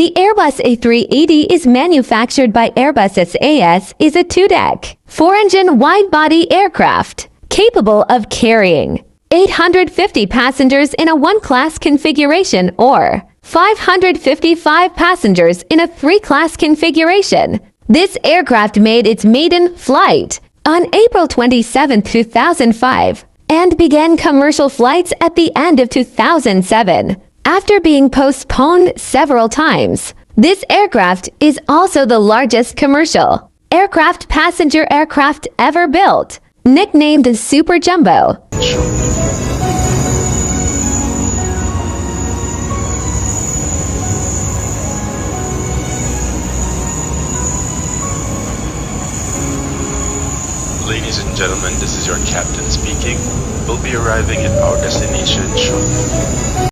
The Airbus A380 is manufactured by Airbus SAS, is a two-deck, four-engine wide-body aircraft capable of carrying 850 passengers in a one-class configuration or 555 passengers in a three-class configuration. This aircraft made its maiden flight on April 27, 2005 and began commercial flights at the end of 2007. After being postponed several times, this aircraft is also the largest commercial aircraft passenger aircraft ever built, nicknamed Super Jumbo. Ladies and gentlemen, this is your captain speaking. We'll be arriving at our destination shortly.